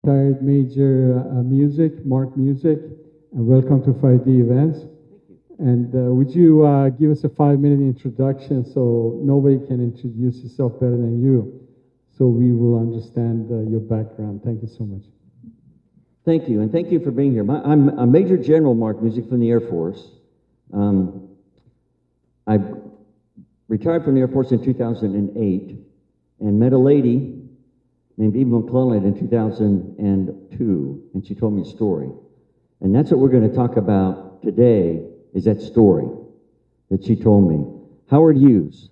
Retired Major Musick, Mark Musick, and welcome to 5D Events. And would you give us a 5-minute introduction so nobody can introduce yourself better than you, so we will understand your background. Thank you so much. Thank you, and thank you for being here. I'm Major General Mark Musick from the Air Force. I retired from the Air Force in 2008 and met a lady named Eva McClelland in 2002, and she told me a story. And that's what we're going to talk about today, is that story that she told me. Howard Hughes.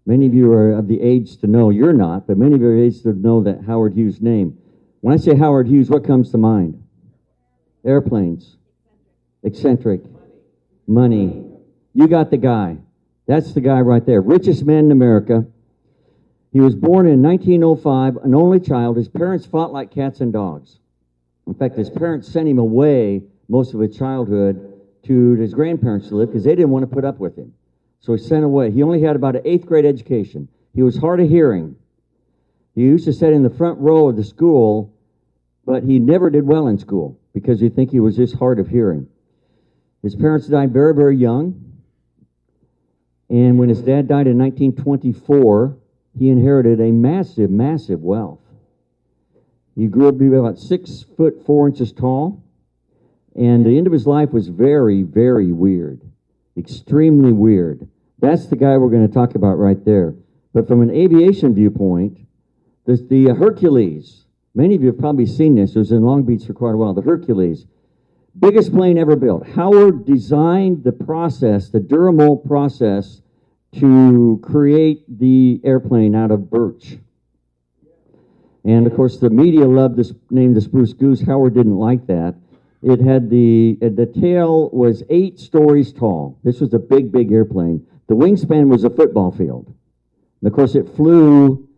Many of you are of the age to know, you're not, but many of you are of the age to know that Howard Hughes name. When I say Howard Hughes, what comes to mind? Airplanes. Eccentric. Money. You got the guy. That's the guy right there. Richest man in America. He was born in 1905, an only child. His parents fought like cats and dogs. In fact, his parents sent him away most of his childhood to his grandparents to live because they didn't want to put up with him. So he sent away. He only had about an 8th grade education. He was hard of hearing. He used to sit in the front row of the school, but he never did well in school because you'd think he was just hard of hearing. His parents died very, very young. And when his dad died in 1924, he inherited a massive, massive wealth. He grew up to be about 6 foot 4 inches tall, and the end of his life was very, very weird, extremely weird. That's the guy we're going to talk about right there. But from an aviation viewpoint, the Hercules, many of you have probably seen this. It was in Long Beach for quite a while. The Hercules, biggest plane ever built. Howard designed the process, the Duramold process, to create the airplane out of birch. And of course the media loved this name, the Spruce Goose. Howard didn't like that. It had the tail was 8 stories tall. This was a big, big airplane. The wingspan was a football field. And of course it flew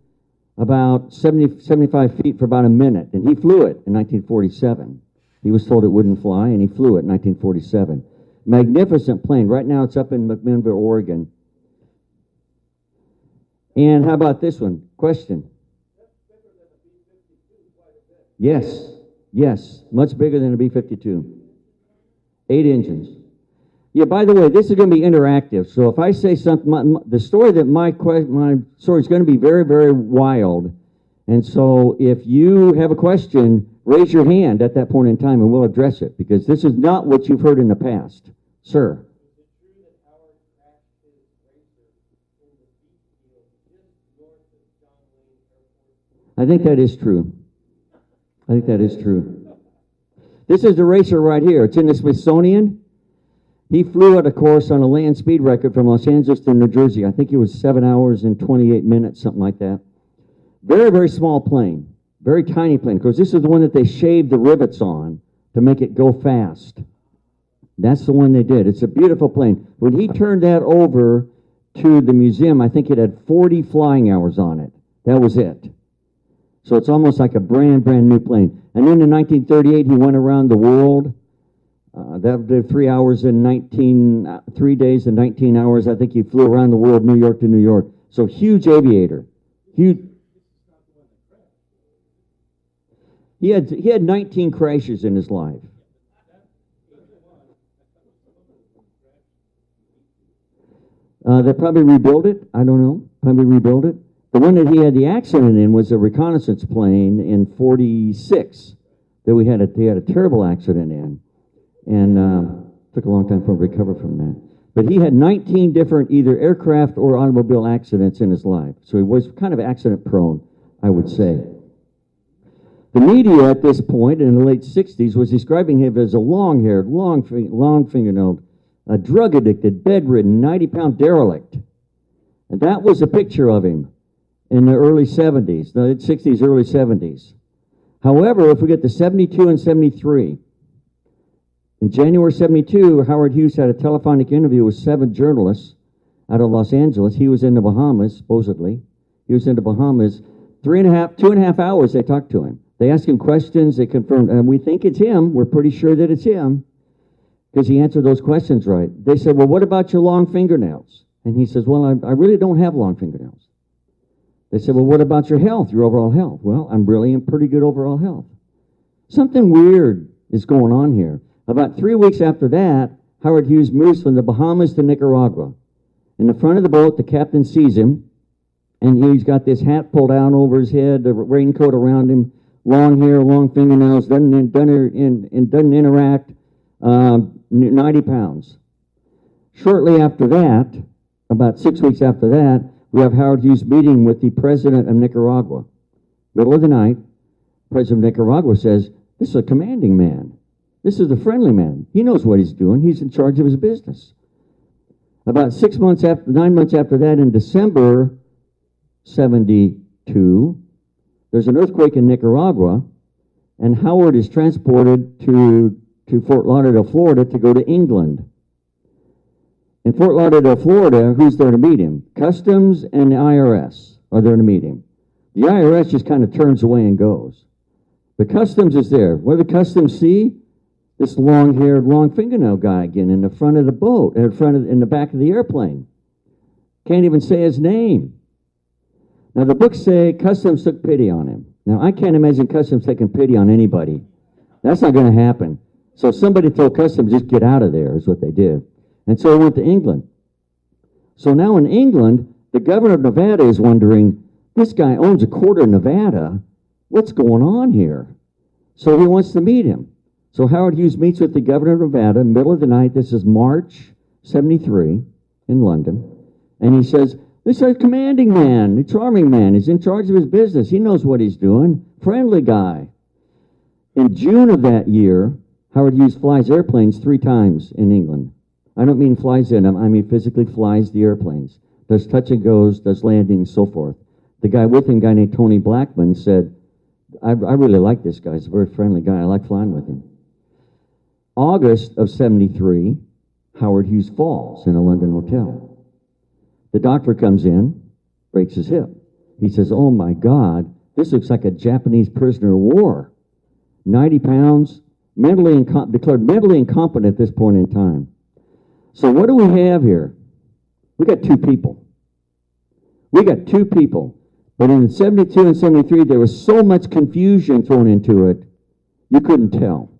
about 75 feet for about a minute, and he flew it in 1947. He was told it wouldn't fly, and he flew it in 1947. Magnificent plane. Right now it's up in McMinnville, Oregon. And how about this one? Question. Yes, yes, much bigger than a B-52. 8 engines. Yeah, by the way, this is going to be interactive. So if I say something, the story that my story is going to be very, very wild. And so if you have a question, raise your hand at that point in time and we'll address it, because this is not what you've heard in the past. Sir. I think that is true. I think that is true. This is the racer right here. It's in the Smithsonian. He flew it, of course, on a land speed record from Los Angeles to New Jersey. I think it was 7 hours and 28 minutes, something like that. Very, very small plane. Very tiny plane. Because this is the one that they shaved the rivets on to make it go fast. That's the one they did. It's a beautiful plane. When he turned that over to the museum, I think it had 40 flying hours on it. That was it. So it's almost like a brand new plane. And then in 1938, he went around the world. That did 3 hours and 3 days and 19 hours. I think he flew around the world, New York to New York. So huge aviator. Huge. He had 19 crashes in his life. They probably rebuilt it. I don't know. Probably rebuilt it. The one that he had the accident in was a reconnaissance plane in 46 that he had a terrible accident in, and took a long time for him to recover from that. But he had 19 different either aircraft or automobile accidents in his life, so he was kind of accident prone, I would say. The media at this point in the late 60s was describing him as a long-haired, long-fingernailed, a drug-addicted, bedridden, 90-pound derelict. And that was a picture of him in the early 70s, the 60s, early 70s. However, if we get to 72 and 73, in January 72, Howard Hughes had a telephonic interview with 7 journalists out of Los Angeles. He was in the Bahamas, supposedly. He was in the Bahamas. 2.5 hours they talked to him. They asked him questions, they confirmed, and we think it's him. We're pretty sure that it's him because he answered those questions right. They said, well, what about your long fingernails? And he says, well, I really don't have long fingernails. They said, well, what about your health, your overall health? Well, I'm really in pretty good overall health. Something weird is going on here. About 3 weeks after that, Howard Hughes moves from the Bahamas to Nicaragua. In the front of the boat, the captain sees him, and he's got this hat pulled down over his head, the raincoat around him, long hair, long fingernails, doesn't interact, 90 pounds. Shortly after that, about 6 weeks after that, we have Howard Hughes meeting with the president of Nicaragua. Middle of the night, president of Nicaragua says, this is a commanding man. This is a friendly man. He knows what he's doing. He's in charge of his business. About 9 months after that, in December 72, there's an earthquake in Nicaragua, and Howard is transported to Fort Lauderdale, Florida, to go to England. In Fort Lauderdale, Florida, who's there to meet him? Customs and the IRS are there to meet him. The IRS just kind of turns away and goes. The Customs is there. What do the Customs see? This long-haired, long fingernail guy again in the front of the boat, in the back of the airplane. Can't even say his name. Now, the books say Customs took pity on him. Now, I can't imagine Customs taking pity on anybody. That's not going to happen. So somebody told Customs, just get out of there, is what they did. And so he went to England. So now in England, the governor of Nevada is wondering, this guy owns a quarter of Nevada. What's going on here? So he wants to meet him. So Howard Hughes meets with the governor of Nevada, middle of the night. This is March 73 in London. And he says, this is a commanding man, a charming man. He's in charge of his business. He knows what he's doing. Friendly guy. In June of that year, Howard Hughes flies airplanes 3 times in England. I don't mean flies in them. I mean physically flies the airplanes. Does touch and goes, does landings, so forth. The guy with him, a guy named Tony Blackman, said, I really like this guy. He's a very friendly guy. I like flying with him. August of 73, Howard Hughes falls in a London hotel. The doctor comes in, breaks his hip. He says, oh my God, this looks like a Japanese prisoner of war. 90 pounds, declared mentally incompetent at this point in time. So what do we have here? We got 2 people. But in 72 and 73, there was so much confusion thrown into it, you couldn't tell.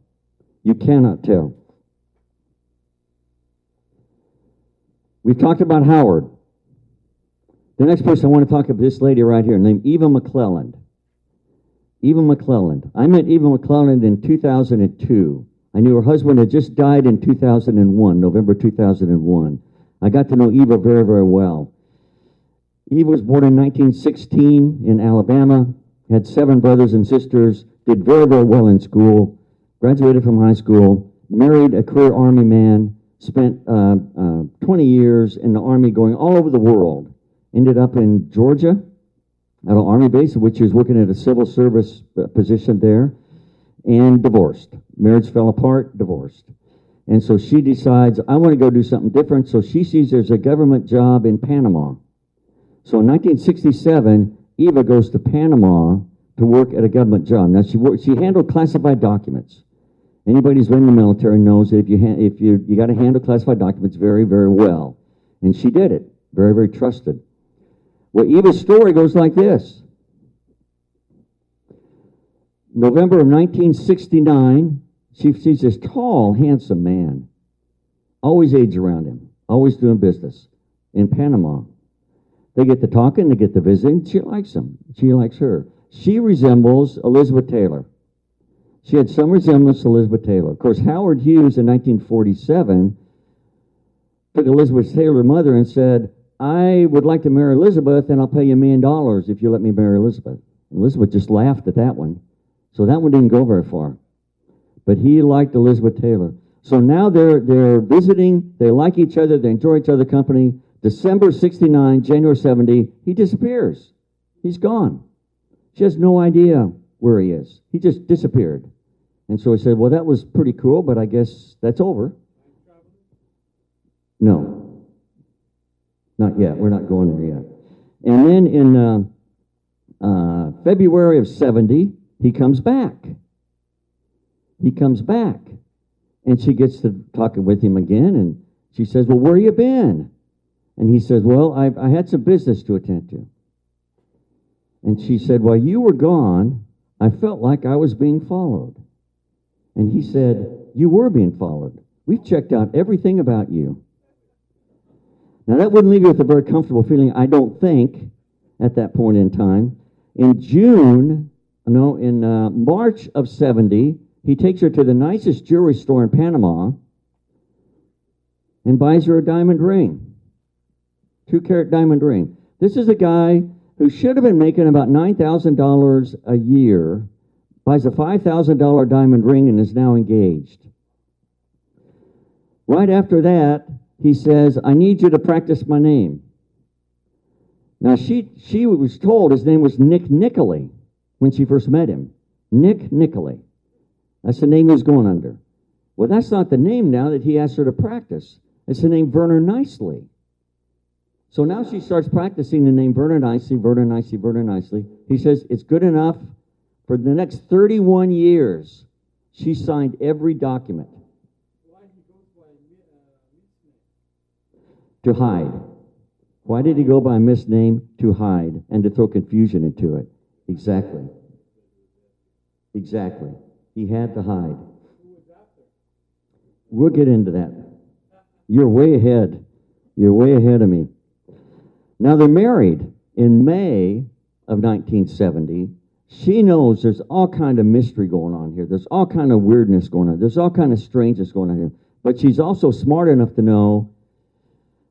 You cannot tell. We've talked about Howard. The next person I want to talk about, this lady right here, named Eva McClelland. Eva McClelland. I met Eva McClelland in 2002. I knew her husband had just died in 2001, November 2001. I got to know Eva very, very well. Eva was born in 1916 in Alabama, had 7 brothers and sisters, did very, very well in school, graduated from high school, married a career Army man, spent 20 years in the Army going all over the world. Ended up in Georgia at an Army base, which he was working at a civil service position there, and divorced. Marriage fell apart, divorced. And so she decides, I want to go do something different. So she sees there's a government job in Panama. So in 1967, Eva goes to Panama to work at a government job. Now, she handled classified documents. Anybody who's been in the military knows that if you got to handle classified documents very, very well. And she did it. Very, very trusted. Well, Eva's story goes like this. November of 1969, she sees this tall, handsome man. Always age around him. Always doing business in Panama. They get to talking, they get to visiting. She likes him. She likes her. She resembles Elizabeth Taylor. She had some resemblance to Elizabeth Taylor. Of course, Howard Hughes in 1947 took Elizabeth Taylor's mother and said, I would like to marry Elizabeth, and I'll pay you $1 million if you let me marry Elizabeth. Elizabeth just laughed at that one. So that one didn't go very far. But he liked Elizabeth Taylor. So now they're visiting, they like each other, they enjoy each other's company. December 69, January 70, he disappears. He's gone. She has no idea where he is. He just disappeared. And so he said, well, that was pretty cool, but I guess that's over. No. Not yet. We're not going there yet. And then in February of 70, he comes back. He comes back. And she gets to talking with him again, and she says, well, where you been? And he says, well, I had some business to attend to. And she said, while you were gone, I felt like I was being followed. And he said, you were being followed. We've checked out everything about you. Now, that wouldn't leave you with a very comfortable feeling, I don't think, at that point in time. In March of 70, he takes her to the nicest jewelry store in Panama and buys her a diamond ring, 2-carat diamond ring. This is a guy who should have been making about $9,000 a year, buys a $5,000 diamond ring and is now engaged. Right after that, he says, I need you to practice my name. Now, she was told his name was Nick Nickley when she first met him. Nick Nickley. That's the name he was going under. Well, that's not the name now that he asked her to practice. It's the name Verner Nicely. So now she starts practicing the name Verner Nicely, Verner Nicely, Verner Nicely. He says it's good enough. For the next 31 years, she signed every document. To hide. Why did he go by a misname? To hide and to throw confusion into it. Exactly. Exactly. He had to hide. We'll get into that. You're way ahead. You're way ahead of me. Now they're married in May of 1970. She knows there's all kind of mystery going on here. There's all kind of weirdness going on. There's all kind of strangeness going on here. But she's also smart enough to know,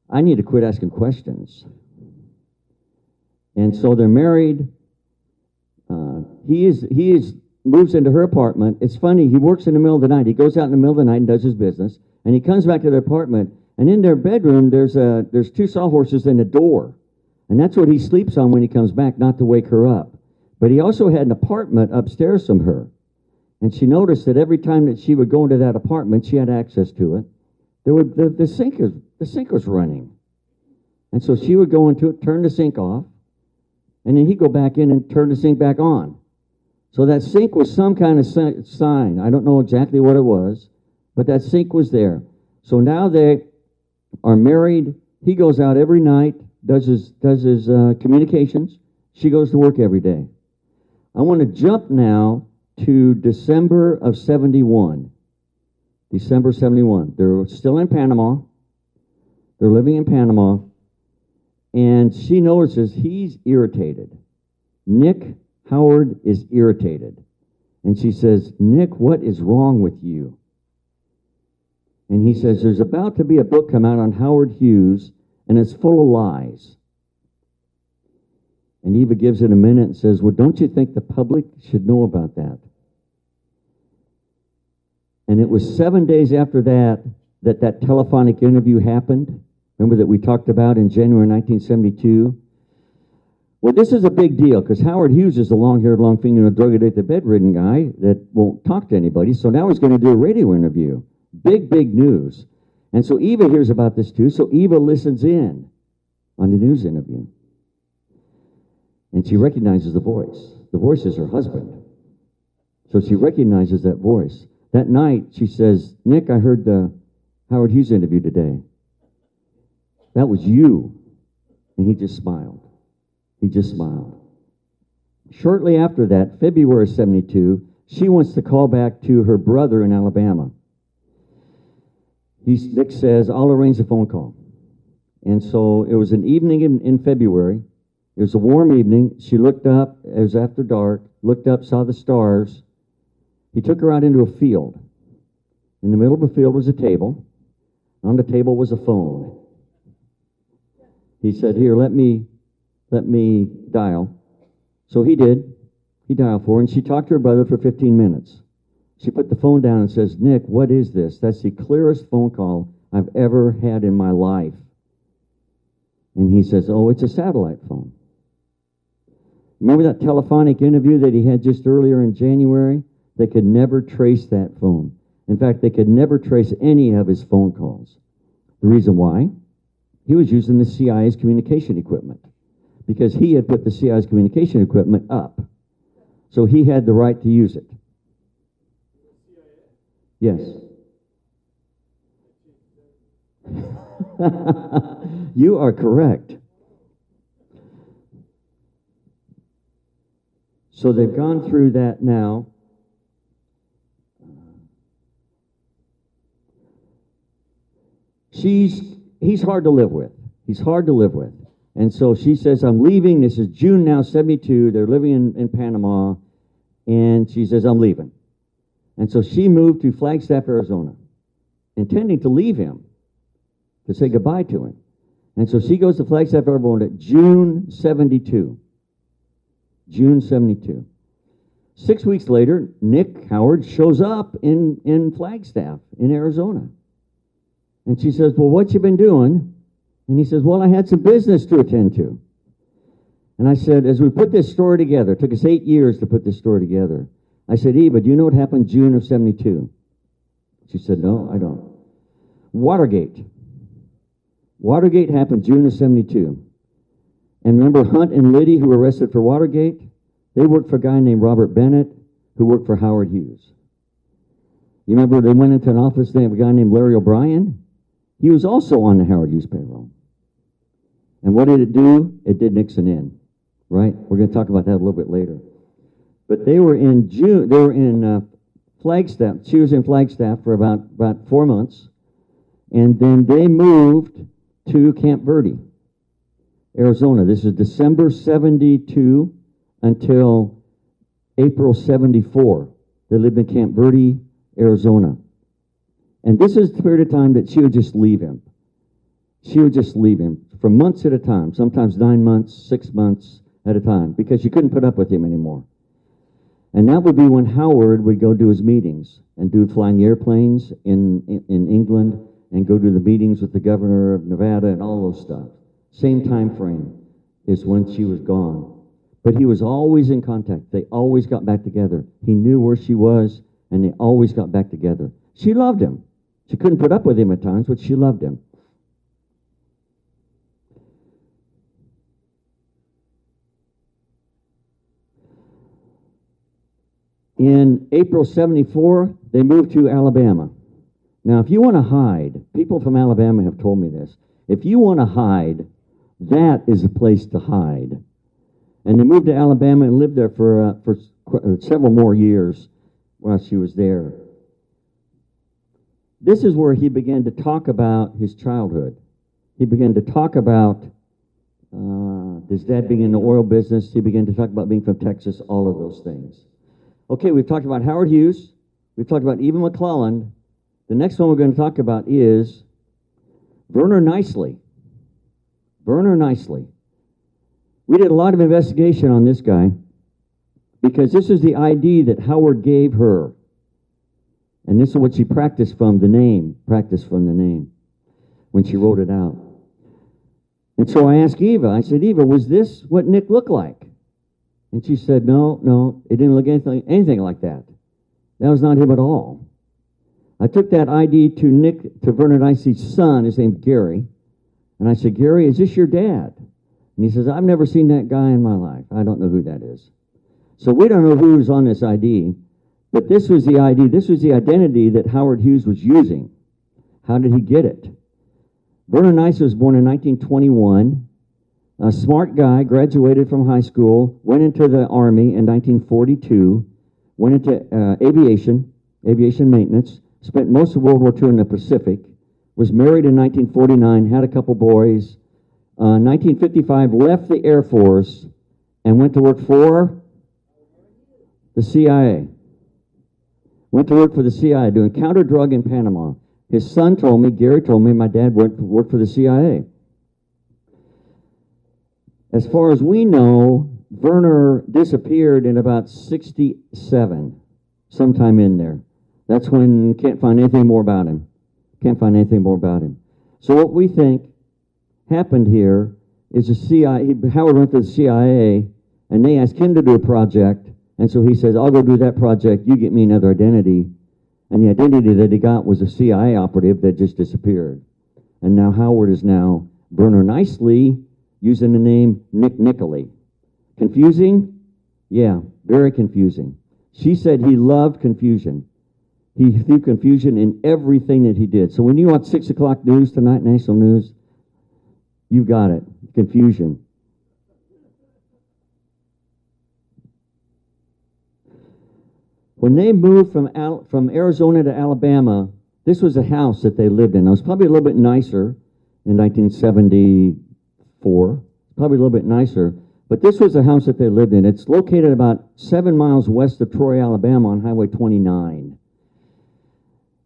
I need to quit asking questions. And so they're married. He moves into her apartment. It's funny, he works in the middle of the night. He goes out in the middle of the night and does his business. And he comes back to their apartment. And in their bedroom, there's 2 sawhorses and a door. And that's what he sleeps on when he comes back, not to wake her up. But he also had an apartment upstairs from her. And she noticed that every time that she would go into that apartment, she had access to it. The sink was running. And so she would go into it, turn the sink off, and then he'd go back in and turn the sink back on. So that sink was some kind of sign. I don't know exactly what it was, but that sink was there. So now they are married. He goes out every night, does his communications. She goes to work every day. I want to jump now to December of 71. December 71. They're still in Panama. They're living in Panama. And she notices he's irritated. Nick Howard is irritated. And she says, Nick, what is wrong with you? And he says, there's about to be a book come out on Howard Hughes, and it's full of lies. And Eva gives it a minute and says, well, don't you think the public should know about that? And it was 7 days after that telephonic interview happened. Remember that we talked about in January 1972? Well, this is a big deal because Howard Hughes is a long-haired, long-fingered, drug-addicted, bedridden guy that won't talk to anybody. So now he's going to do a radio interview. Big, big news. And so Eva hears about this too. So Eva listens in on the news interview. And she recognizes the voice. The voice is her husband. So she recognizes that voice. That night, she says, Nick, I heard the Howard Hughes interview today. That was you. And he just smiled. He just smiled. Shortly after that, February 72, she wants to call back to her brother in Alabama. Nick says, I'll arrange a phone call. And so it was an evening in February. It was a warm evening. She looked up. It was after dark. Looked up, saw the stars. He took her out into a field. In the middle of the field was a table. On the table was a phone. He said, here, let me dial. So he did. He dialed for her, and she talked to her brother for 15 minutes. She put the phone down and says, Nick, what is this? That's the clearest phone call I've ever had in my life. And he says, oh, it's a satellite phone. Remember that telephonic interview that he had just earlier in January? They could never trace that phone. In fact, they could never trace any of his phone calls. The reason why? He was using the CIA's communication equipment because he had put the CIA's communication equipment up. So he had the right to use it. Yes. You are correct. So they've gone through that now. He's hard to live with. He's hard to live with. And so she says, I'm leaving. This is June now, 72. They're living in Panama. And she says, I'm leaving. And so she moved to Flagstaff, Arizona, intending to leave him, to say goodbye to him. And so she goes to Flagstaff, Arizona, June 72. June 72. 6 weeks later, Nick Howard shows up in Flagstaff, in Arizona. And she says, well, what you been doing? And he says, well, I had some business to attend to. And I said, as we put this story together, it took us 8 years to put this story together. I said, Eva, do you know what happened June of 72? She said, no, I don't. Watergate. Watergate happened June of 72. And remember Hunt and Liddy, who were arrested for Watergate? They worked for a guy named Robert Bennett, who worked for Howard Hughes. You remember they went into an office, they have a guy named Larry O'Brien? He was also on the Howard Hughes payroll. And what did it do? It did Nixon in, right? We're going to talk about that a little bit later. But they were in June, they were in Flagstaff. She was in Flagstaff for about 4 months. And then they moved to Camp Verde, Arizona. This is December 72 until April 74. They lived in Camp Verde, Arizona. And this is the period of time that she would just leave him. She would just leave him for months at a time, sometimes 9 months, 6 months at a time, because she couldn't put up with him anymore. And that would be when Howard would go do his meetings and do flying the airplanes in England and go to the meetings with the governor of Nevada and all those stuff. Same time frame is when she was gone. But he was always in contact. They always got back together. He knew where she was, and they always got back together. She loved him. She couldn't put up with him at times, but she loved him. In April 74, they moved to Alabama. Now, if you want to hide, people from Alabama have told me this. If you want to hide, that is a place to hide. And they moved to Alabama and lived there for several more years while she was there. This is where he began to talk about his childhood. He began to talk about his dad being in the oil business. He began to talk about being from Texas, all of those things. Okay, we've talked about Howard Hughes. We've talked about Eva McClelland. The next one we're going to talk about is Verner Nicely. Verner Nicely. We did a lot of investigation on this guy because this is the ID that Howard gave her. And this is what she practiced from the name, when she wrote it out. And so I asked Eva, I said, Eva, was this what Nick looked like? And she said, no, it didn't look anything like that. That was not him at all. I took that ID to Verner Nicely's son, his name's Gary, and I said, Gary, is this your dad? And he says, I've never seen that guy in my life. I don't know who that is. So we don't know who was on this ID, but this was the ID, this was the identity that Howard Hughes was using. How did he get it? Verner Nicely was born in 1921. A smart guy, graduated from high school, went into the Army in 1942, went into aviation maintenance, spent most of World War II in the Pacific, was married in 1949, had a couple boys. 1955, left the Air Force and went to work for the CIA. Went to work for the CIA doing counter-drug in Panama. His son told me, Gary told me, my dad worked for the CIA. As far as we know, Verner disappeared in about 67, sometime in there. That's when can't find anything more about him. Can't find anything more about him. So what we think happened here is the CIA, Howard went to the CIA, and they asked him to do a project, and so he says, I'll go do that project, you get me another identity. And the identity that he got was a CIA operative that just disappeared. And now Howard is now Verner Nicely, using the name Nick Nickley. Confusing? Yeah, very confusing. She said he loved confusion. He threw confusion in everything that he did. So when you watch 6 o'clock news tonight, national news, you got it, confusion. When they moved from Arizona to Alabama, this was a house that they lived in. It was probably a little bit nicer in 1974, probably a little bit nicer, but this was the house that they lived in. It's located about 7 miles west of Troy, Alabama on Highway 29.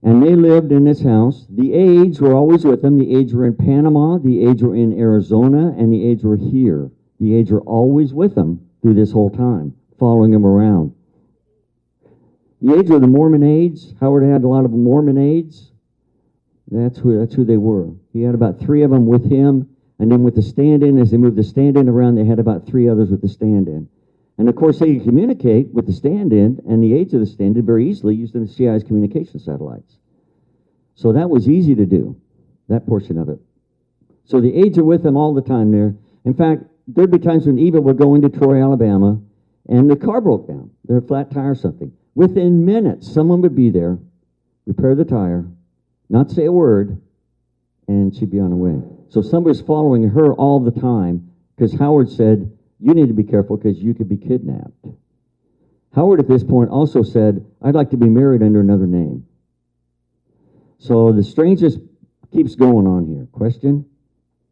And they lived in this house. The aides were always with them. The aides were in Panama, the aides were in Arizona, and the aides were here. The aides were always with them through this whole time, following them around. The aides were the Mormon aides. Howard had a lot of Mormon aides. That's who they were. He had about 3 of them with him, and then with the stand-in, as they moved the stand-in around, they had about 3 others with the stand-in. And of course, they could communicate with the stand-in and the aides of the stand-in very easily using the CIA's communication satellites. So that was easy to do, that portion of it. So the aides are with them all the time there. In fact, there'd be times when Eva would go into Troy, Alabama, and the car broke down. Their flat tire or something. Within minutes, someone would be there, repair the tire, not say a word, and she'd be on her way. So somebody's following her all the time because Howard said, you need to be careful because you could be kidnapped. Howard at this point also said, I'd like to be married under another name. So the strangeness keeps going on here. Question?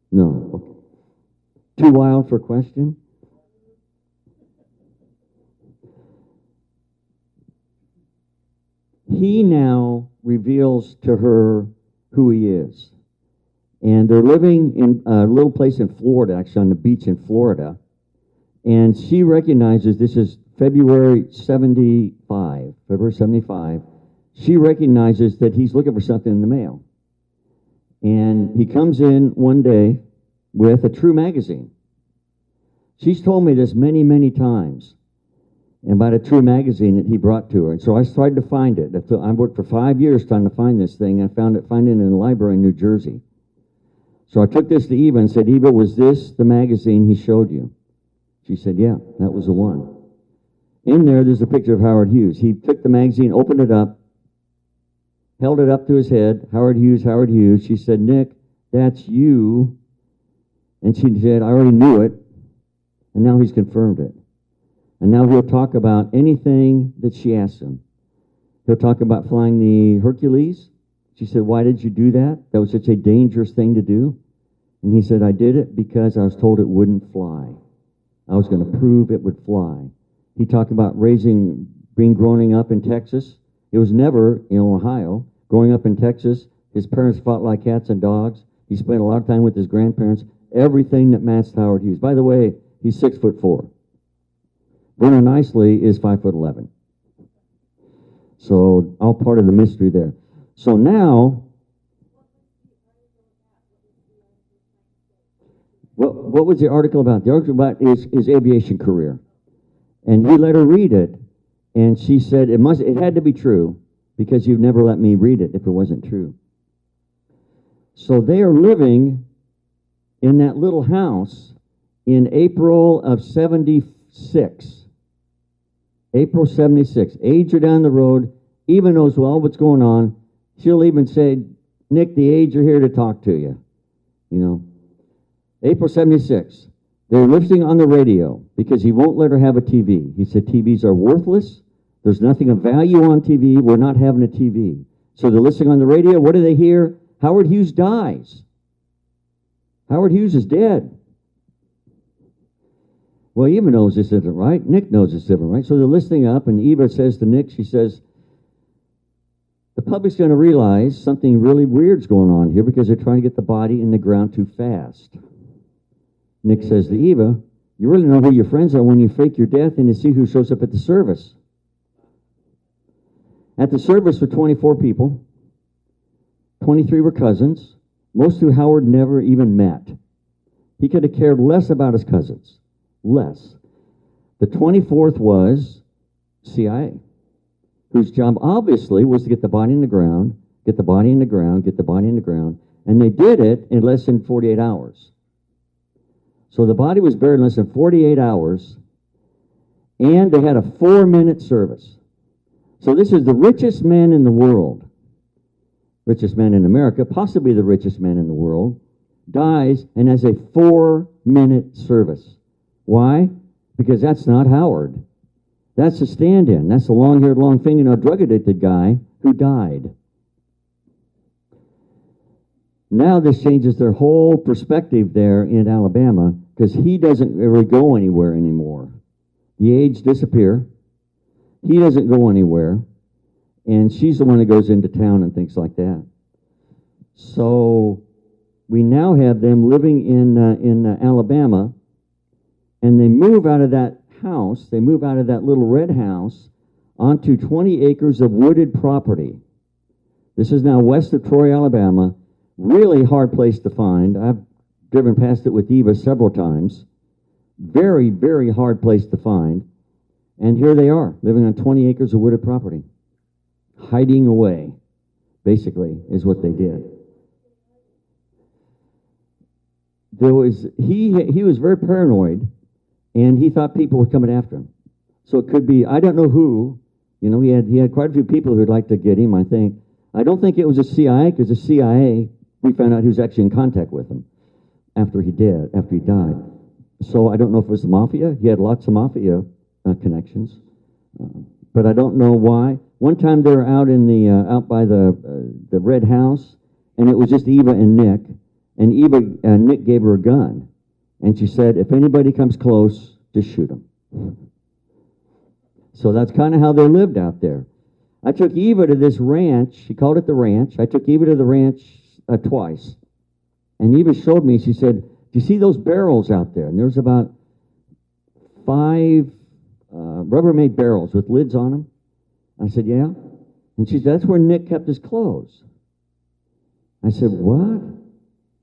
No. Okay. Too wild for a question? He now reveals to her who he is. And they're living in a little place in Florida, actually on the beach in Florida. And she recognizes, this is February 75. She recognizes that he's looking for something in the mail. And he comes in one day with a True magazine. She's told me this many, many times about a True magazine that he brought to her. And so I tried to find it. I worked for 5 years trying to find this thing. I found it in a library in New Jersey. So I took this to Eva and said, Eva, was this the magazine he showed you? She said, yeah, that was the one. In there's a picture of Howard Hughes. He took the magazine, opened it up, held it up to his head, Howard Hughes, Howard Hughes. She said, Nick, that's you. And she said, I already knew it, and now he's confirmed it. And now he'll talk about anything that she asks him. He'll talk about flying the Hercules. She said, why did you do that? That was such a dangerous thing to do. And he said, I did it because I was told it wouldn't fly. I was going to prove it would fly. He talked about growing up in Texas. It was never in Ohio. Growing up in Texas, his parents fought like cats and dogs. He spent a lot of time with his grandparents. Everything that matched Howard Hughes. By the way, he's 6'4". Verner Nicely is 5'11". So all part of the mystery there. So now, what was the article about? The article about his aviation career. And he let her read it, and she said it had to be true because you've never let me read it if it wasn't true. So they are living in that little house in April of 76. April 76. Aides are down the road. Eva knows well what's going on. She'll even say, Nick, the aides are here to talk to you. You know. April 76. They're listening on the radio because he won't let her have a TV. He said TVs are worthless. There's nothing of value on TV. We're not having a TV. So they're listening on the radio. What do they hear? Howard Hughes dies. Howard Hughes is dead. Well, Eva knows this isn't right. Nick knows this isn't right. So they're listening up, and Eva says to Nick, she says, the public's going to realize something really weird's going on here because they're trying to get the body in the ground too fast. Nick says to Eva, you really know who your friends are when you fake your death and you see who shows up at the service. At the service were 24 people. 23 were cousins, most who Howard never even met. He could have cared less about his cousins. Less. The 24th was CIA, whose job obviously was to get the body in the ground, get the body in the ground, get the body in the ground, and they did it in less than 48 hours. So the body was buried in less than 48 hours, and they had a 4-minute service. So this is the richest man in the world, richest man in America, possibly the richest man in the world, dies and has a 4-minute service. Why? Because that's not Howard. That's the stand-in. That's the long-haired, long-fingernail drug-addicted guy who died. Now this changes their whole perspective there in Alabama because he doesn't really go anywhere anymore. The aides disappear. He doesn't go anywhere. And she's the one that goes into town and things like that. So we now have them living in Alabama, and they move out of that house, they move out of that little red house onto 20 acres of wooded property. This is now west of Troy, Alabama. Really hard place to find. I've driven past it with Eva several times. Very, very hard place to find. And here they are, living on 20 acres of wooded property. Hiding away, basically, is what they did. He was very paranoid, and he thought people were coming after him. So it could be, I don't know who, he had quite a few people who'd like to get him, I think. I don't think it was the CIA, because the CIA, we found out he was actually in contact with him after he died. So I don't know if it was the mafia. He had lots of mafia connections, but I don't know why. One time they were out out by the red house, and it was just Eva and Nick. And Nick gave her a gun, and she said, "If anybody comes close, just shoot them." So that's kind of how they lived out there. I took Eva to this ranch. She called it the ranch. I took Eva to the ranch twice, and Eva showed me. She said, "Do you see those barrels out there?" And there was about 5 Rubbermaid barrels with lids on them. I said, "Yeah." And she said, "That's where Nick kept his clothes." I said, "What?"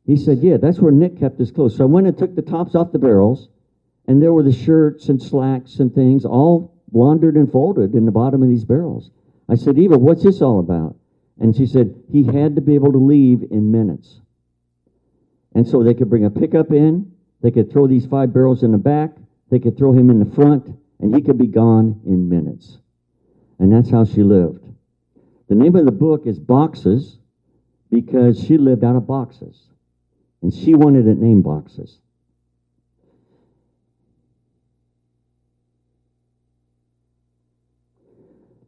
He said, "Yeah, that's where Nick kept his clothes." So I went and took the tops off the barrels, and there were the shirts and slacks and things all laundered and folded in the bottom of these barrels. I said, "Eva, what's this all about?" And she said, he had to be able to leave in minutes. And so they could bring a pickup in, they could throw these 5 barrels in the back, they could throw him in the front, and he could be gone in minutes. And that's how she lived. The name of the book is Boxes, because she lived out of boxes. And she wanted it named Boxes.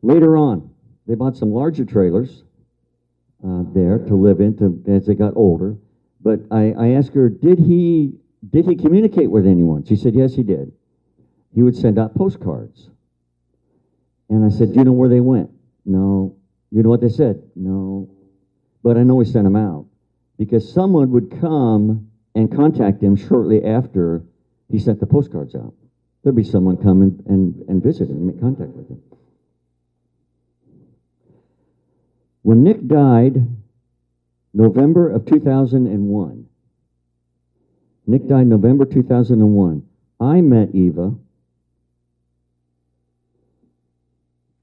Later on, they bought some larger trailers there to live in as they got older. But I asked her, did he communicate with anyone? She said, yes, he did. He would send out postcards. And I said, do you know where they went? No. You know what they said? No. But I know he sent them out. Because someone would come and contact him shortly after he sent the postcards out. There'd be someone come and visit him and make contact with him. When Nick died, November of 2001. Nick died November 2001. I met Eva.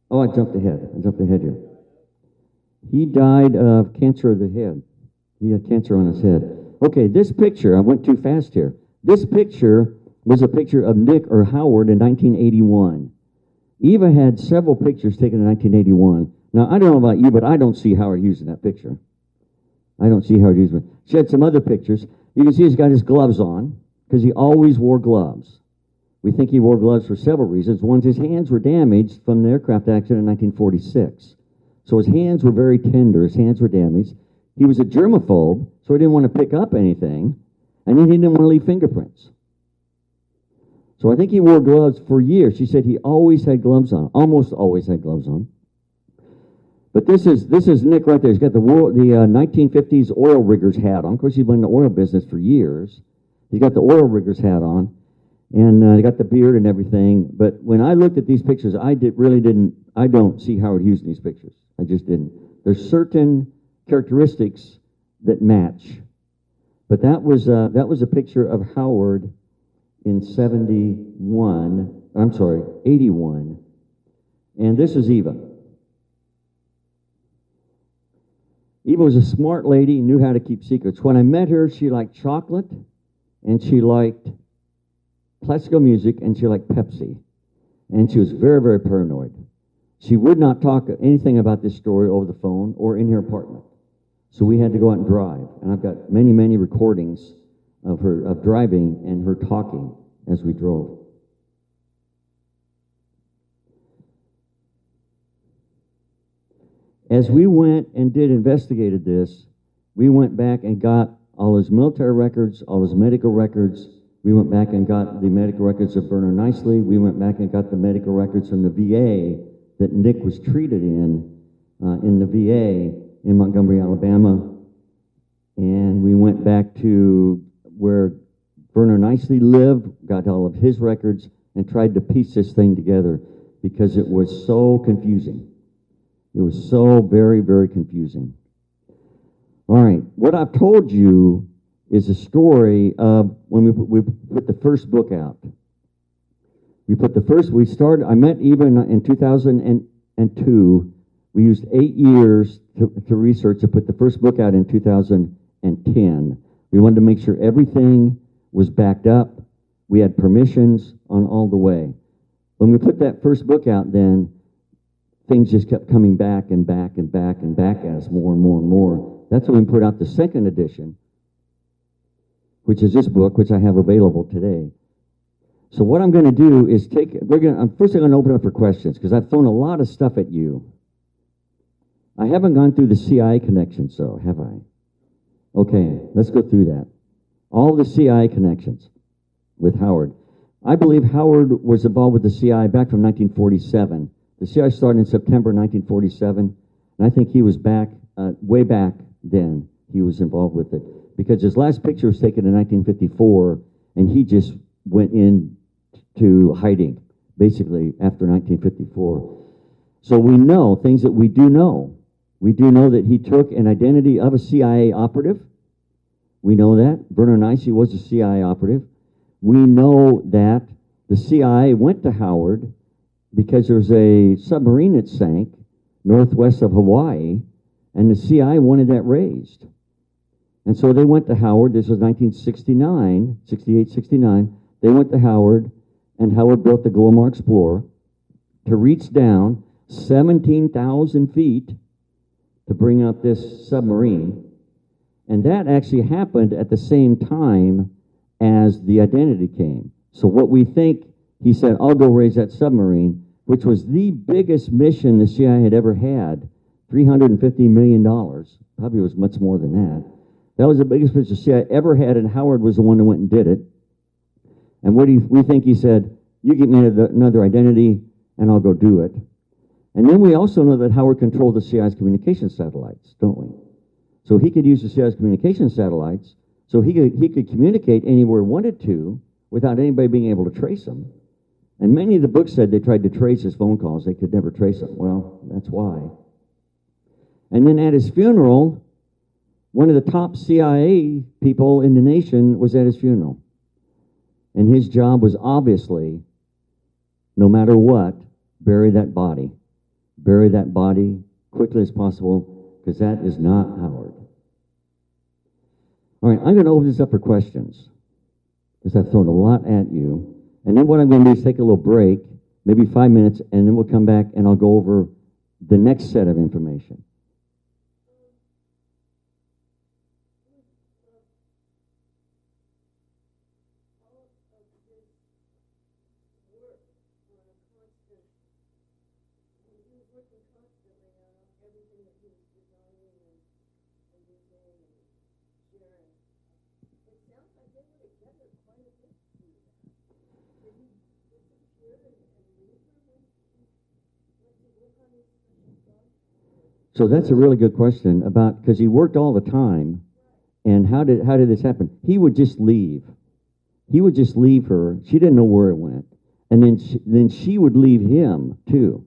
Oh, I jumped ahead here. He died of cancer of the head. He had cancer on his head. Okay, this picture, I went too fast here. This picture was a picture of Nick or Howard in 1981. Eva had several pictures taken in 1981. Now, I don't know about you, but I don't see Howard Hughes in that picture. I don't see Howard Hughes. She had some other pictures. You can see he's got his gloves on, because he always wore gloves. We think he wore gloves for several reasons. One, his hands were damaged from an aircraft accident in 1946. So his hands were very tender. His hands were damaged. He was a germaphobe, so he didn't want to pick up anything. And then he didn't want to leave fingerprints. So I think he wore gloves for years. She said he always had gloves on, almost always had gloves on. But this is Nick right there. He's got the 1950s oil rigger's hat on. Of course, he's been in the oil business for years. He's got the oil rigger's hat on, and he got the beard and everything. But when I looked at these pictures, I don't see Howard Hughes in these pictures. I just didn't. There's certain characteristics that match. But that was a picture of Howard in 81. And this is Eva. Eva was a smart lady, knew how to keep secrets. When I met her, she liked chocolate, and she liked classical music, and she liked Pepsi. And she was very, very paranoid. She would not talk anything about this story over the phone or in her apartment. So we had to go out and drive. And I've got many, many recordings of her driving and her talking as we drove. As we went and investigated this, we went back and got all his military records, all his medical records. We went back and got the medical records of Verner Nicely. We went back and got the medical records from the VA that Nick was treated in the VA in Montgomery, Alabama. And we went back to where Verner Nicely lived, got all of his records, and tried to piece this thing together because it was so confusing. It was so very, very confusing. All right, what I've told you is a story of when we put the first book out. I met Eva in 2002. We used 8 years to research to put the first book out in 2010. We wanted to make sure everything was backed up. We had permissions on all the way. When we put that first book out, then things just kept coming back and back and back and back at us more and more and more. That's when we put out the second edition, which is this book, which I have available today. So what I'm going to do is I'm first going to open up for questions because I've thrown a lot of stuff at you. I haven't gone through the CIA connections, though, have I? Okay, let's go through that. All the CIA connections with Howard. I believe Howard was involved with the CIA back from 1947. The CIA started in September 1947, and I think he was back, way back then, he was involved with it. Because his last picture was taken in 1954, and he just went into hiding, basically, after 1954. So we know things that we do know. We do know that he took an identity of a CIA operative. We know that. Verner Nicely was a CIA operative. We know that the CIA went to Howard because there's a submarine that sank northwest of Hawaii, and the CIA wanted that raised. And so they went to Howard. This was 1969, 68, 69. They went to Howard, and Howard built the Glomar Explorer to reach down 17,000 feet to bring up this submarine. And that actually happened at the same time as the identity came. So what we think, he said, I'll go raise that submarine, which was the biggest mission the CIA had ever had, $350 million. Probably was much more than that. That was the biggest mission the CIA ever had, and Howard was the one who went and did it. And we think he said, you give me another identity, and I'll go do it. And then we also know that Howard controlled the CIA's communication satellites, don't we? So he could use the CIA's communication satellites, so he could communicate anywhere he wanted to without anybody being able to trace him. And many of the books said they tried to trace his phone calls. They could never trace him. Well, that's why. And then at his funeral, one of the top CIA people in the nation was at his funeral. And his job was obviously, no matter what, bury that body. Bury that body quickly as possible, because that is not Howard. All right, I'm going to open this up for questions, because I've thrown a lot at you. And then what I'm going to do is take a little break, maybe 5 minutes, and then we'll come back and I'll go over the next set of information. So that's a really good question about, because he worked all the time, and how did this happen? He would just leave. He would just leave her. She didn't know where it went. And then she would leave him, too.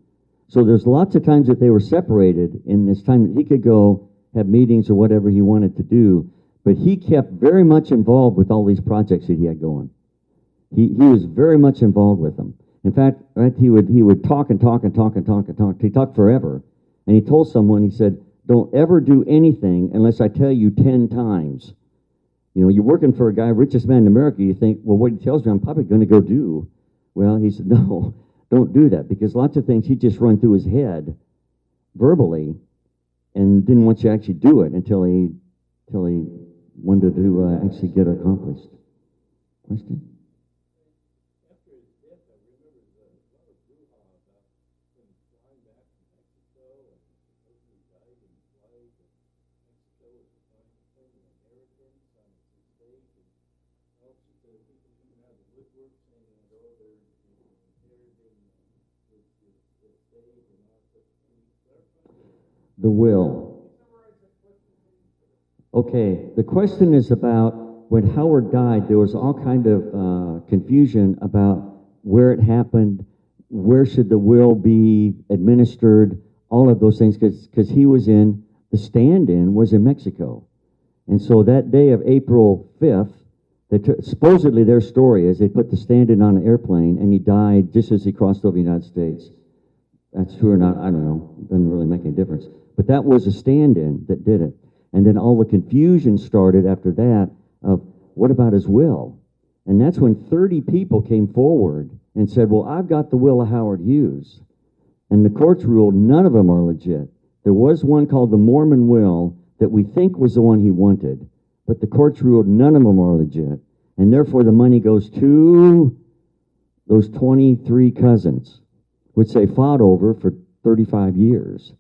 So there's lots of times that they were separated in this time that he could go have meetings or whatever he wanted to do, but he kept very much involved with all these projects that he had going. He was very much involved with them. In fact, right, he would talk and talk and talk and talk and talk. He talked forever. And he told someone, he said, don't ever do anything unless I tell you 10 times. You know, you're working for a guy, richest man in America, you think, well, what he tells me, I'm probably going to go do. Well, he said, no, don't do that, because lots of things he just run through his head verbally and didn't want you to actually do it until he wanted to actually get accomplished. Question? The will. Okay, the question is about when Howard died, there was all kind of confusion about where it happened, where should the will be administered, all of those things, because he was in, the stand-in was in Mexico. And so that day of April 5th, supposedly their story is they put the stand-in on an airplane and he died just as he crossed over the United States. That's true or not, I don't know. Doesn't really make any difference. But that was a stand-in that did it. And then all the confusion started after that of, what about his will? And that's when 30 people came forward and said, well, I've got the will of Howard Hughes. And the courts ruled none of them are legit. There was one called the Mormon will that we think was the one he wanted, but the courts ruled none of them are legit. And therefore the money goes to those 23 cousins, which they fought over for 35 years.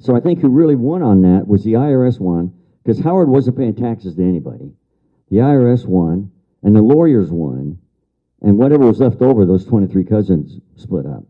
So I think who really won on that was the IRS won, because Howard wasn't paying taxes to anybody. The IRS won, and the lawyers won, and whatever was left over, those 23 cousins split up.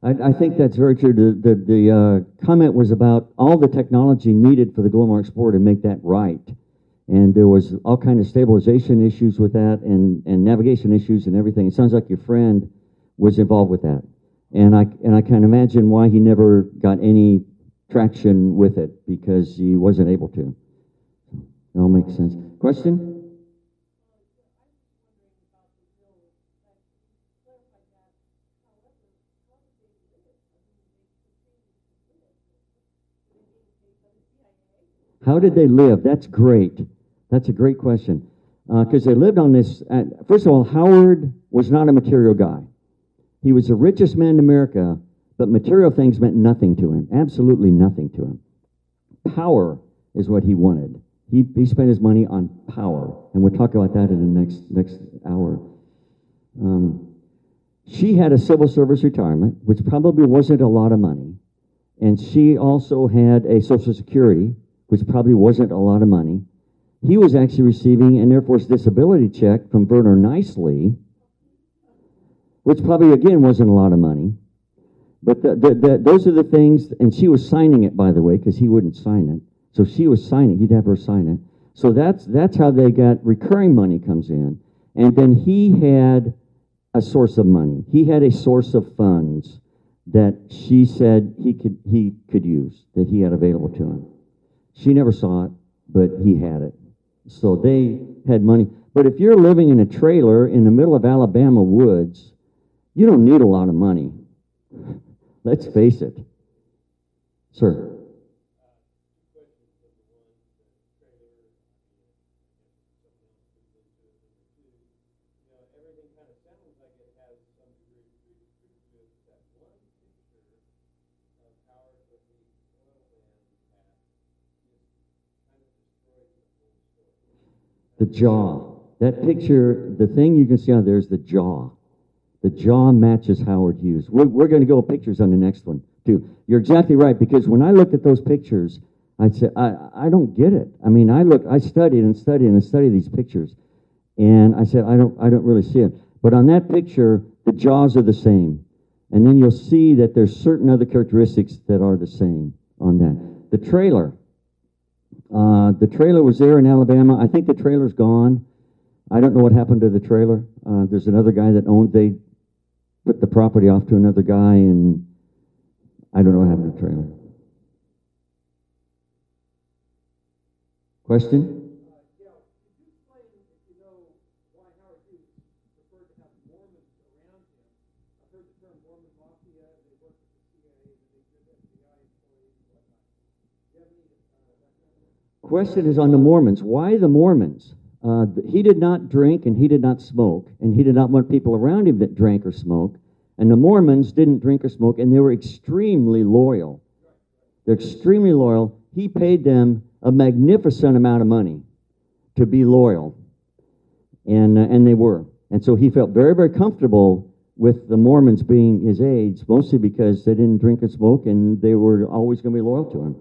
I think that's very true. The comment was about all the technology needed for the Glomar Explorer to make that right. And there was all kind of stabilization issues with that and navigation issues and everything. It sounds like your friend was involved with that. And I can imagine why he never got any traction with it, because he wasn't able to. It all makes sense. Question? How did they live? That's great. That's a great question. Because they lived on this. First of all, Howard was not a material guy. He was the richest man in America, but material things meant nothing to him. Absolutely nothing to him. Power is what he wanted. He spent his money on power. And we'll talk about that in the next hour. She had a civil service retirement, which probably wasn't a lot of money. And she also had a Social Security, which probably wasn't a lot of money. He was actually receiving an Air Force disability check from Verner Nicely, which probably, again, wasn't a lot of money. But those are the things, and she was signing it, by the way, because he wouldn't sign it. So she was signing, he'd have her sign it. So that's how they got, recurring money comes in. And then he had a source of money. He had a source of funds that she said he could use, that he had available to him. She never saw it, but he had it. So they had money. But if you're living in a trailer in the middle of Alabama woods, you don't need a lot of money. Let's face it. Sir? The jaw. That picture, the thing you can see out there is the jaw. The jaw matches Howard Hughes. We're going to go with pictures on the next one, too. You're exactly right, because when I looked at those pictures, I said, I don't get it. I mean, I studied and studied and studied these pictures, and I said, I don't really see it. But on that picture, the jaws are the same. And then you'll see that there's certain other characteristics that are the same on that. The trailer was there in Alabama. I think the trailer's gone. I don't know what happened to the trailer. There's another guy that they put the property off to another guy, and I don't know what happened to the trailer. Question? Question is on the Mormons. Why the Mormons? He did not drink and he did not smoke, and he did not want people around him that drank or smoked. And the Mormons didn't drink or smoke, and they were extremely loyal. They're extremely loyal. He paid them a magnificent amount of money to be loyal, and they were. And so he felt very, very comfortable with the Mormons being his aides, mostly because they didn't drink or smoke, and they were always going to be loyal to him.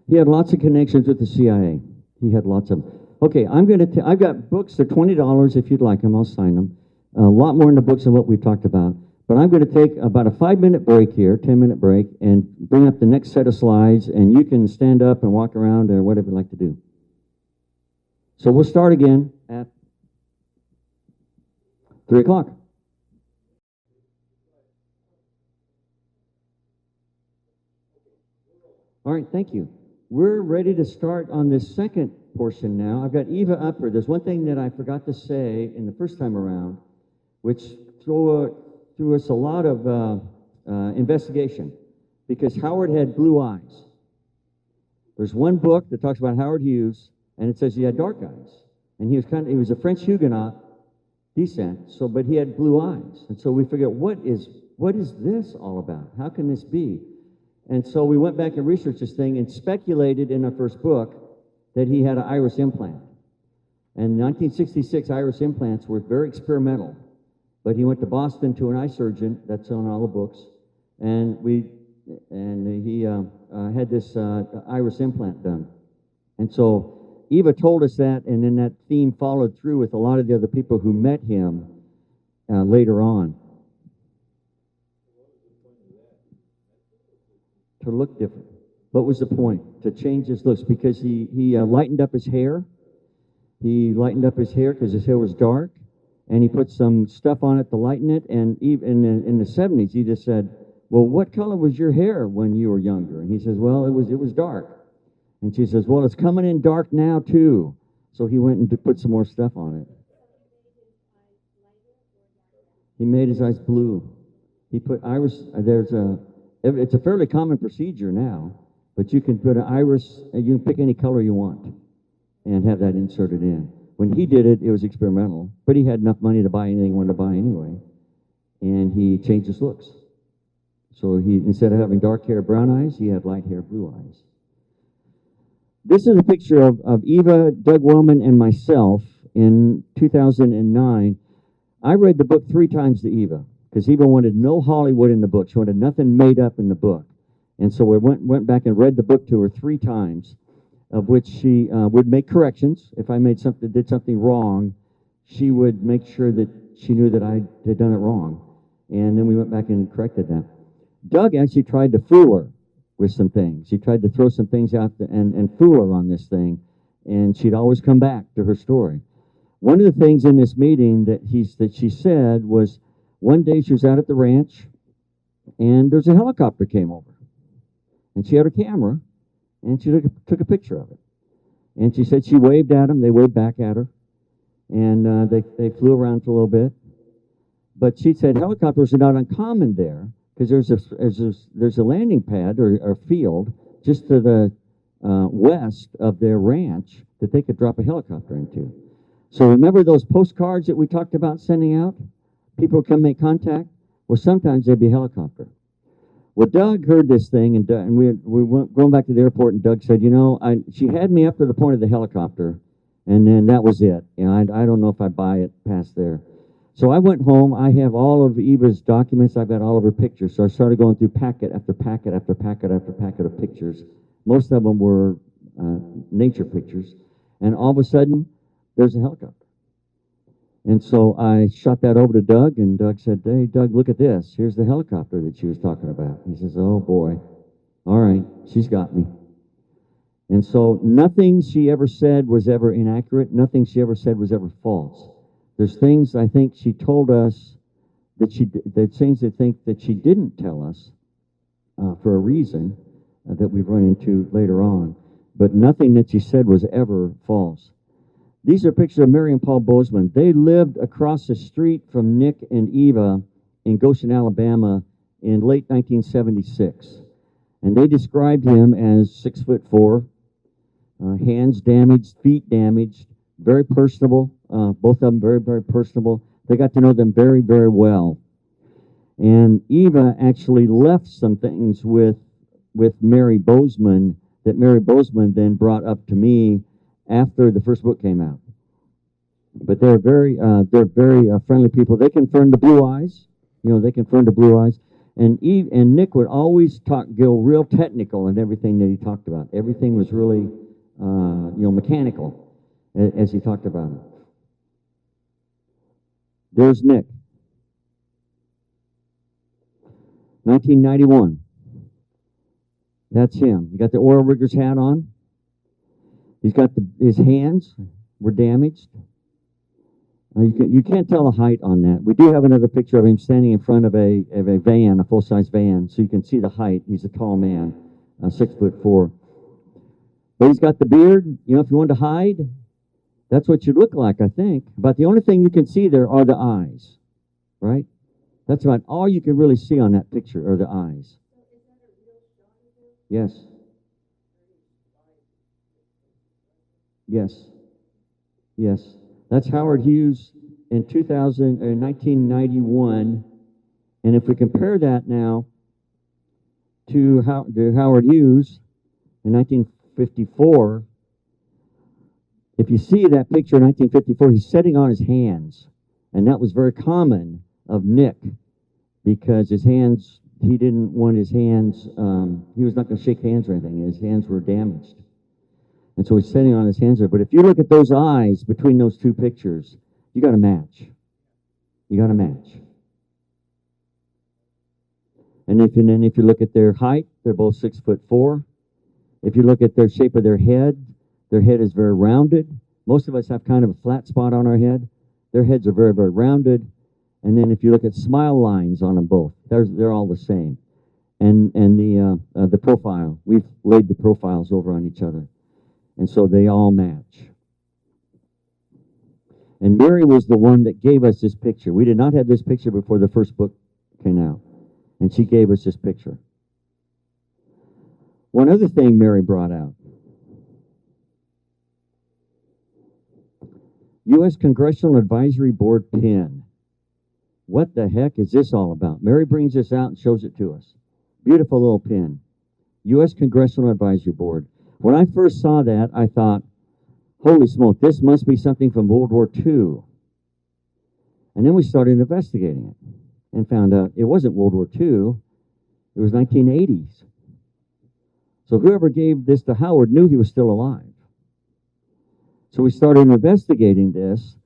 He had lots of connections with the CIA. He had lots of them. Okay, I've got books. They're $20 if you'd like them. I'll sign them. A lot more in the books than what we've talked about. But I'm going to take about a 5-minute break here, 10-minute break, and bring up the next set of slides, and you can stand up and walk around or whatever you'd like to do. So we'll start again at 3 o'clock. All right, thank you. We're ready to start on this second portion now. I've got Eva up here. There's one thing that I forgot to say in the first time around, which threw us a lot of investigation, because Howard had blue eyes. There's one book that talks about Howard Hughes, and it says he had dark eyes, and he was a French Huguenot descent. But he had blue eyes, and so we figured, what is this all about? How can this be? And so we went back and researched this thing and speculated in our first book that he had an iris implant. And in 1966, iris implants were very experimental. But he went to Boston to an eye surgeon, that's on all the books, and he had this iris implant done. And so Eva told us that, and then that theme followed through with a lot of the other people who met him later on. To look different. What was the point? To change his looks, because he lightened up his hair. He lightened up his hair because his hair was dark, and he put some stuff on it to lighten it. And even in the 70s, he just said, well, what color was your hair when you were younger? And he says, well, it was dark. And she says, well, it's coming in dark now, too. So he went and put some more stuff on it. He made his eyes blue. He put iris, it's a fairly common procedure now, but you can put an iris, and you can pick any color you want and have that inserted in. When he did it, it was experimental, but he had enough money to buy anything he wanted to buy anyway, and he changed his looks. So instead of having dark hair, brown eyes, he had light hair, blue eyes. This is a picture of Eva, Doug Wellman, and myself in 2009. I read the book 3 times to Eva, because Eva wanted no Hollywood in the book. She wanted nothing made up in the book. And so we went back and read the book to her 3 times, of which she would make corrections. If I did something wrong, she would make sure that she knew that I had done it wrong. And then we went back and corrected that. Doug actually tried to fool her with some things. He tried to throw some things out and fool her on this thing, and she'd always come back to her story. One of the things in this meeting that she said was, one day she was out at the ranch, and there's a helicopter came over. And she had her camera, and she took a picture of it. And she said she waved at them, they waved back at her, and they flew around for a little bit. But she said helicopters are not uncommon there, because there's a landing pad or field just to the west of their ranch that they could drop a helicopter into. So remember those postcards that we talked about sending out? People would come make contact? Well, sometimes they'd be a helicopter. Well, Doug heard this thing, and we went going back to the airport, and Doug said, she had me up to the point of the helicopter, and then that was it. I don't know if I buy it past there. So I went home. I have all of Eva's documents. I've got all of her pictures. So I started going through packet after packet after packet after packet of pictures. Most of them were nature pictures. And all of a sudden, there's a helicopter. And so I shot that over to Doug, and Doug said, "Hey, Doug, look at this. Here's the helicopter that she was talking about." He says, "Oh, boy. All right, she's got me." And so nothing she ever said was ever inaccurate. Nothing she ever said was ever false. There's things I think she told us that things I think that she didn't tell us for a reason that we've run into later on. But nothing that she said was ever false. These are pictures of Mary and Paul Bozeman. They lived across the street from Nick and Eva in Goshen, Alabama in late 1976. And they described him as 6'4", hands damaged, feet damaged, very personable. Both of them very, very personable. They got to know them very, very well. And Eva actually left some things with Mary Bozeman that Mary Bozeman then brought up to me after the first book came out. But they're very friendly people. They confirmed the blue eyes. They confirmed the blue eyes. And Nick would always go real technical in everything that he talked about. Everything was really, mechanical as he talked about it. There's Nick. 1991. That's him. He got the oil rigger's hat on. He's got his hands were damaged. You can't tell the height on that. We do have another picture of him standing in front of a van, a full-size van, so you can see the height. He's a tall man, 6'4". But he's got the beard. If you wanted to hide, that's what you'd look like, I think. But the only thing you can see there are the eyes, right? That's about all you can really see on that picture are the eyes. Yes. Yes. Yes. That's Howard Hughes in 1991. And if we compare that now to Howard Hughes in 1954, if you see that picture in 1954, he's sitting on his hands. And that was very common of Nick because his hands, he didn't want his hands, he was not going to shake hands or anything. His hands were damaged. And so he's sitting on his hands there. But if you look at those eyes between those two pictures, you got to match. You got to match. And then if you look at their height, they're both 6'4". If you look at their shape of their head is very rounded. Most of us have kind of a flat spot on our head. Their heads are very, very rounded. And then if you look at smile lines on them both, they're all the same. And the profile, we've laid the profiles over on each other. And so they all match. And Mary was the one that gave us this picture. We did not have this picture before the first book came out. And she gave us this picture. One other thing Mary brought out. U.S. Congressional Advisory Board pin. What the heck is this all about? Mary brings this out and shows it to us. Beautiful little pin. U.S. Congressional Advisory Board. When I first saw that, I thought, holy smoke, this must be something from World War II. And then we started investigating it and found out it wasn't World War II. It was 1980s. So whoever gave this to Howard knew he was still alive. So we started investigating this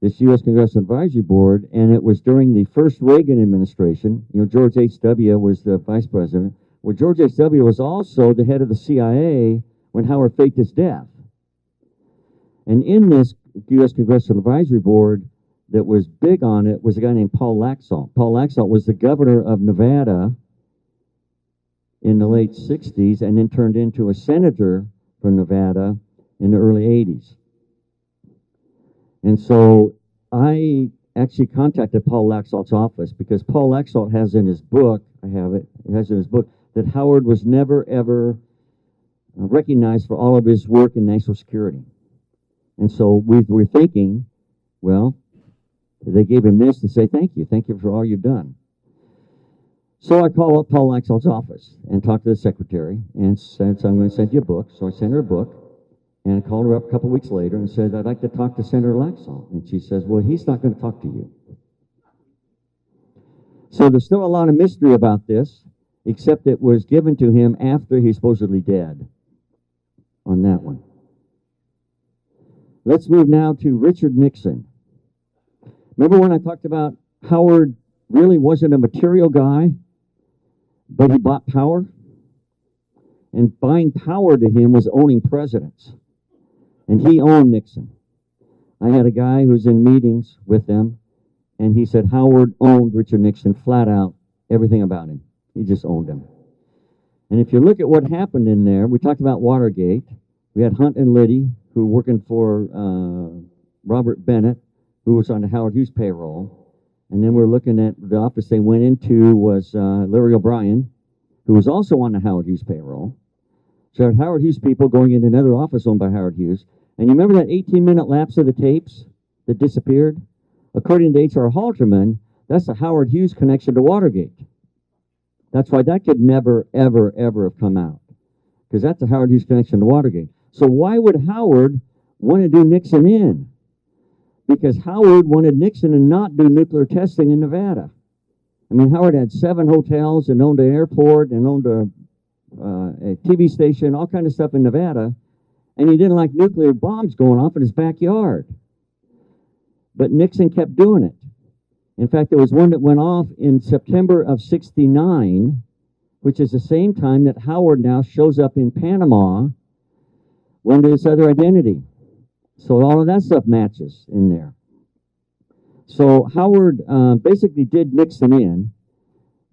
U.S. Congressional Advisory Board, and it was during the first Reagan administration. George H.W. was the vice president. Well, George H.W. was also the head of the CIA when Howard faked his death. And in this U.S. Congressional Advisory Board that was big on it was a guy named Paul Laxalt. Paul Laxalt was the governor of Nevada in the late 60s and then turned into a senator from Nevada in the early 80s. And so I actually contacted Paul Laxalt's office because Paul Laxalt has in his book, I have it, it has in his book, that Howard was never, ever recognized for all of his work in national security. And so we were thinking, well, they gave him this to say thank you for all you've done. So I called up Paul Laxalt's office and talked to the secretary and said, so I'm going to send you a book. So I sent her a book and I called her up a couple weeks later and said, I'd like to talk to Senator Laxalt. And she says, well, he's not going to talk to you. So there's still a lot of mystery about this, except it was given to him after he's supposedly dead on that one. Let's move now to Richard Nixon. Remember when I talked about Howard really wasn't a material guy, but he bought power? And buying power to him was owning presidents. And he owned Nixon. I had a guy who was in meetings with them, and he said Howard owned Richard Nixon flat out, everything about him. He just owned him. And if you look at what happened in there, we talked about Watergate. We had Hunt and Liddy, who were working for Robert Bennett, who was on the Howard Hughes payroll. And then we're looking at the office they went into was Larry O'Brien, who was also on the Howard Hughes payroll. So Howard Hughes people going into another office owned by Howard Hughes. And you remember that 18-minute lapse of the tapes that disappeared? According to H.R. Halterman, that's the Howard Hughes connection to Watergate. That's why that could never, ever, ever have come out, because that's the Howard Hughes connection to Watergate. So why would Howard want to do Nixon in? Because Howard wanted Nixon to not do nuclear testing in Nevada. I mean, Howard had 7 hotels and owned an airport and owned a TV station, all kind of stuff in Nevada, and he didn't like nuclear bombs going off in his backyard. But Nixon kept doing it. In fact, there was one that went off in September of '69, which is the same time that Howard now shows up in Panama under his other identity. So all of that stuff matches in there. So Howard basically did Nixon in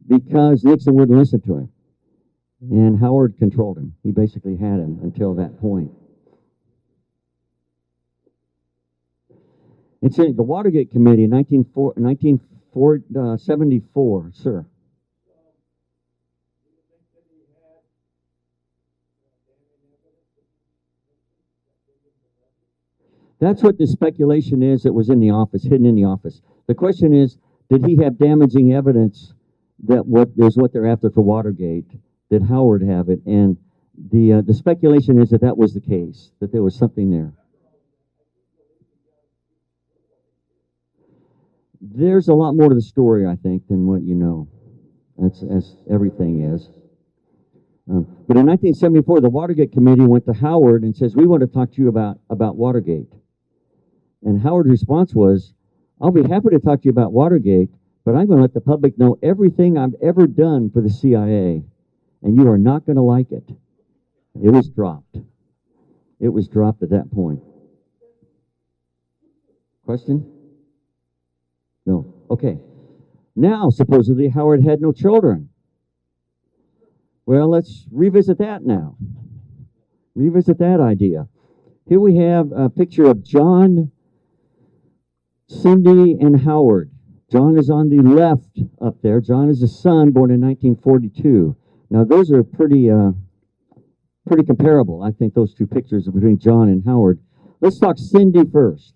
because Nixon wouldn't listen to him. And Howard controlled him. He basically had him until that point. It's in the Watergate Committee in 1974, sir. That's what the speculation is that was in the office, hidden in the office. The question is, did he have damaging evidence that is what they're after for Watergate? Did Howard have it? And the speculation is that that was the case, that there was something there. There's a lot more to the story, I think, than what you know, as everything is. But in 1974, the Watergate Committee went to Howard and says, we want to talk to you about Watergate. And Howard's response was, I'll be happy to talk to you about Watergate, but I'm going to let the public know everything I've ever done for the CIA, and you are not going to like it. It was dropped. It was dropped at that point. Question? No. Okay. Now, supposedly, Howard had no children. Well, let's revisit that now. Revisit that idea. Here we have a picture of John, Cindy, and Howard. John is on the left up there. John is a son born in 1942. Now, those are pretty comparable, I think, those two pictures between John and Howard. Let's talk Cindy first.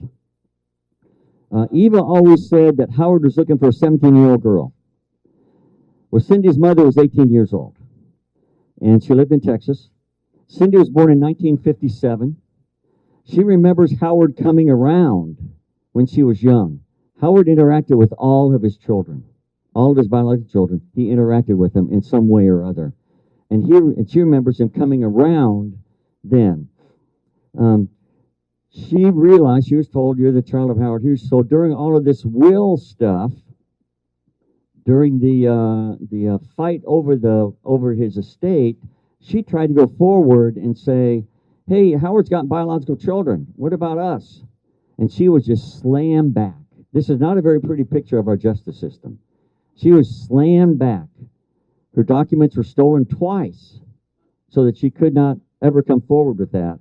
Eva always said that Howard was looking for a 17-year-old girl. Well, Cindy's mother was 18 years old, and she lived in Texas. Cindy was born in 1957. She remembers Howard coming around when she was young. Howard interacted with all of his children, all of his biological children. He interacted with them in some way or other. And she remembers him coming around then. She realized, she was told, you're the child of Howard Hughes. So during all of this will stuff, during the fight over his estate, she tried to go forward and say, hey, Howard's got biological children. What about us? And she was just slammed back. This is not a very pretty picture of our justice system. She was slammed back. Her documents were stolen twice so that she could not ever come forward with that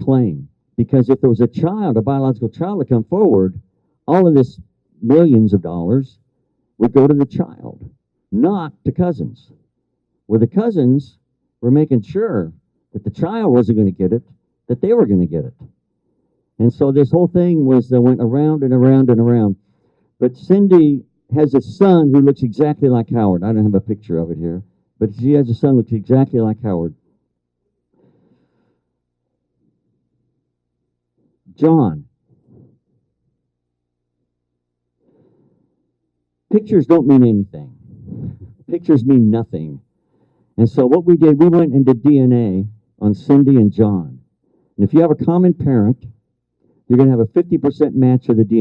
claim. Because if there was a biological child to come forward, all of this millions of dollars would go to the child, not to cousins. Well, the cousins were making sure that the child wasn't going to get it, that they were going to get it. And so this whole thing went around and around and around. But Cindy has a son who looks exactly like Howard. I don't have a picture of it here, but she has a son who looks exactly like Howard. John. Pictures don't mean anything. Pictures mean nothing. And so what we did, we went into DNA on Cindy and John. And if you have a common parent, you're going to have a 50% match of the DNA.